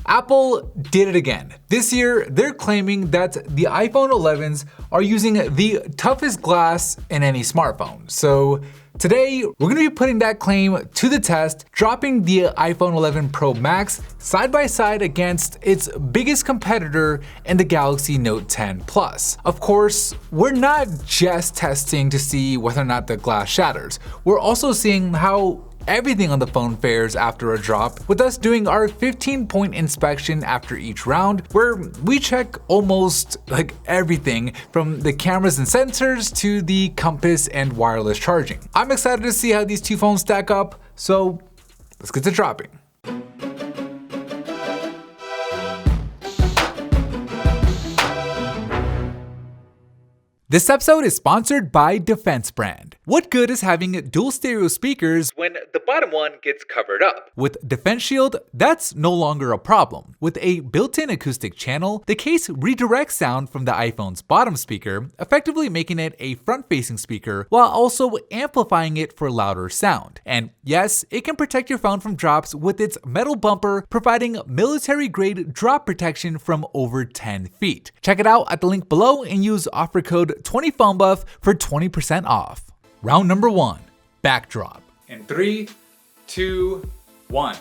Apple did it again. This year, they're claiming that the iPhone 11s are using the toughest glass in any smartphone. So today, we're going to be putting that claim to the test, dropping the iPhone 11 Pro Max side by side against its biggest competitor in the Galaxy Note 10 Plus. Of course, we're not just testing to see whether or not the glass shatters. We're also seeing how everything on the phone fares after a drop, with us doing our 15-point inspection after each round, where we check almost like everything from the cameras and sensors to the compass and wireless charging. I'm excited to see how these two phones stack up, so let's get to dropping. This episode is sponsored by Defense Brand. What good is having dual stereo speakers when the bottom one gets covered up? With Defense Shield, that's no longer a problem. With a built-in acoustic channel, the case redirects sound from the iPhone's bottom speaker, effectively making it a front-facing speaker while also amplifying it for louder sound. And yes, it can protect your phone from drops with its metal bumper, providing military-grade drop protection from over 10 feet. Check it out at the link below and use offer code 20PhoneBuff for 20% off. Round number 1, backdrop. In 3, 2, 1.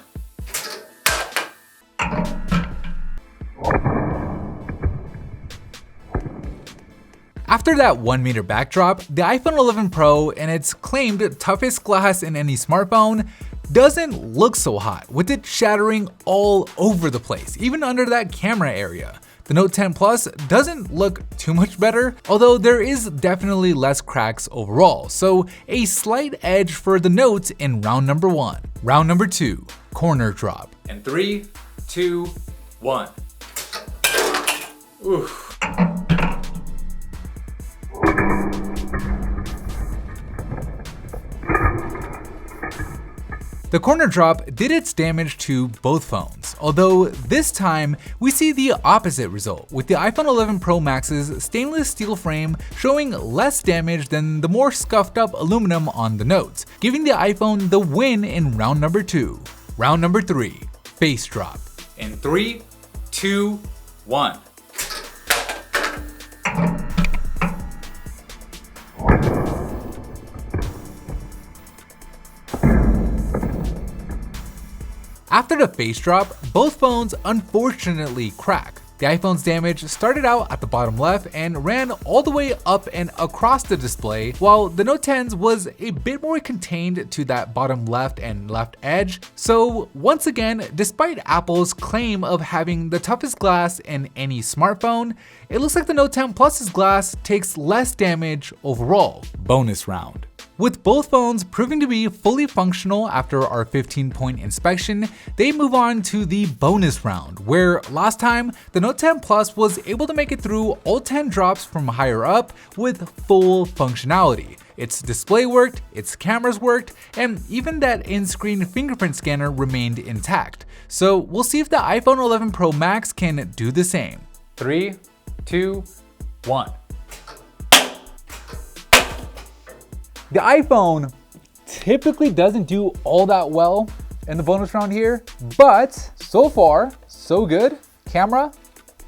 After that 1 meter backdrop, the iPhone 11 Pro and its claimed toughest glass in any smartphone doesn't look so hot, with it shattering all over the place, even under that camera area. The Note 10 Plus doesn't look too much better, although there is definitely less cracks overall, so a slight edge for the Note in round number 1. Round number 2, corner drop. In 3, 2, 1. Oof. The corner drop did its damage to both phones, although this time we see the opposite result, with the iPhone 11 Pro Max's stainless steel frame showing less damage than the more scuffed up aluminum on the Note, giving the iPhone the win in round number 2. Round number 3, face drop. In 3, 2, 1. After the face drop, both phones unfortunately crack. The iPhone's damage started out at the bottom left and ran all the way up and across the display, while the Note 10's was a bit more contained to that bottom left and left edge. So once again, despite Apple's claim of having the toughest glass in any smartphone, it looks like the Note 10 Plus's glass takes less damage overall. Bonus round. With both phones proving to be fully functional after our 15-point inspection, they move on to the bonus round, where last time, the Note 10 Plus was able to make it through all 10 drops from higher up with full functionality. Its display worked, its cameras worked, and even that in-screen fingerprint scanner remained intact. So we'll see if the iPhone 11 Pro Max can do the same. 3, 2, 1. The iPhone typically doesn't do all that well in the bonus round here, but so far, so good. Camera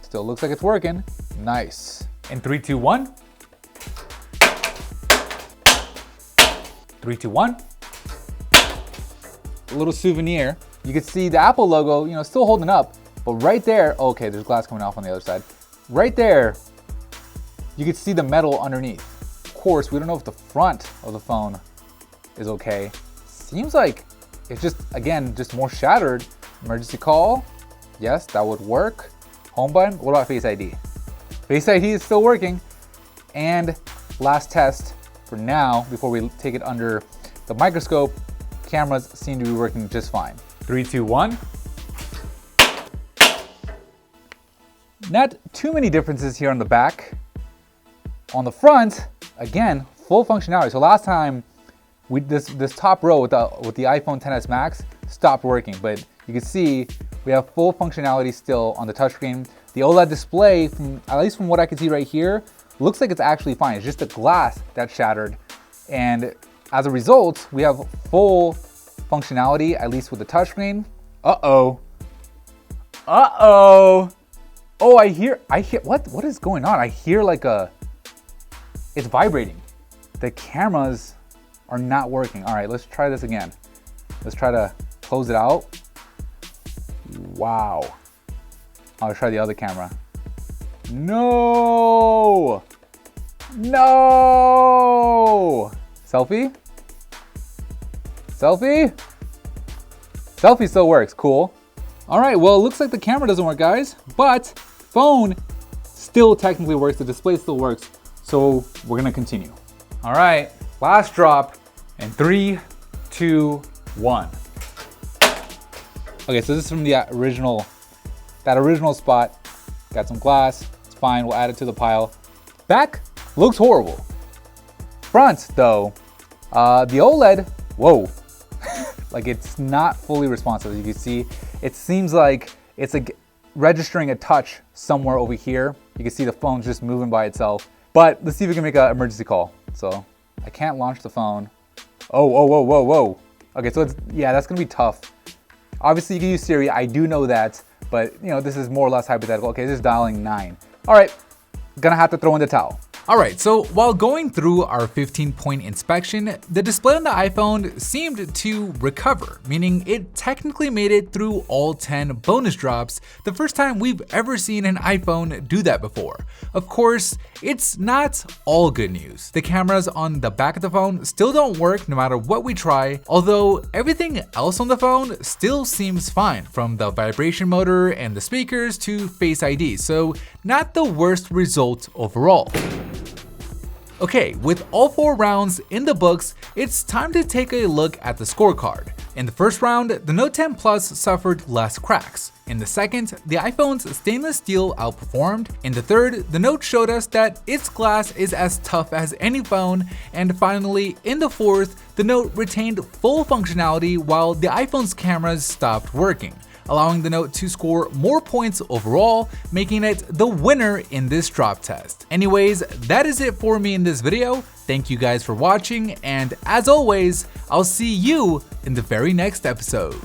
still looks like it's working. Nice. In 3, 2, 1. 3, 2, 1. A little souvenir. You can see the Apple logo, still holding up, but right there, okay, there's glass coming off on the other side. Right there, you can see the metal underneath. Of course, we don't know if the front of the phone is okay. Seems like it's just more shattered. Emergency call, yes, that would work. Home button, what about Face ID? Face ID is still working. And last test for now, before we take it under the microscope, cameras seem to be working just fine. 3, 2, 1. Not too many differences here on the back. On the front, again, full functionality. So last time, this top row with the iPhone XS Max stopped working, but you can see we have full functionality still on the touchscreen. The OLED display, at least from what I can see right here, looks like it's actually fine. It's just the glass that shattered. And as a result, we have full functionality, at least with the touchscreen. Uh-oh. Uh-oh. Oh, I hear, what is going on? I hear like it's vibrating. The cameras are not working. All right, let's try this again. Let's try to close it out. Wow. I'll try the other camera. No! No! Selfie? Selfie? Selfie still works, cool. All right, well, it looks like the camera doesn't work, guys, but phone still technically works, the display still works, so we're gonna continue. All right, last drop in 3, 2, 1. Okay, so this is from the original, that original spot. Got some glass, it's fine, we'll add it to the pile. Back looks horrible. Front, though, the OLED, whoa. Like it's not fully responsive. As you can see, it seems like it's like registering a touch somewhere over here. You can see the phone's just moving by itself. But let's see if we can make an emergency call. So I can't launch the phone. Oh, whoa, whoa, whoa, whoa. Okay, so it's, yeah, that's gonna be tough. Obviously you can use Siri, I do know that, but you know, this is more or less hypothetical. Okay, this is dialing 9. All right, gonna have to throw in the towel. Alright, so while going through our 15-point inspection, the display on the iPhone seemed to recover, meaning it technically made it through all 10 bonus drops, the first time we've ever seen an iPhone do that before. Of course, it's not all good news. The cameras on the back of the phone still don't work no matter what we try, although everything else on the phone still seems fine, from the vibration motor and the speakers to Face ID, so not the worst result overall. Okay, with all 4 rounds in the books, it's time to take a look at the scorecard. In the first round, the Note 10 Plus suffered less cracks. In the second, the iPhone's stainless steel outperformed. In the third, the Note showed us that its glass is as tough as any phone. And finally, in the fourth, the Note retained full functionality while the iPhone's cameras stopped working, allowing the Note to score more points overall, making it the winner in this drop test. Anyways, that is it for me in this video. Thank you guys for watching, and as always, I'll see you in the very next episode.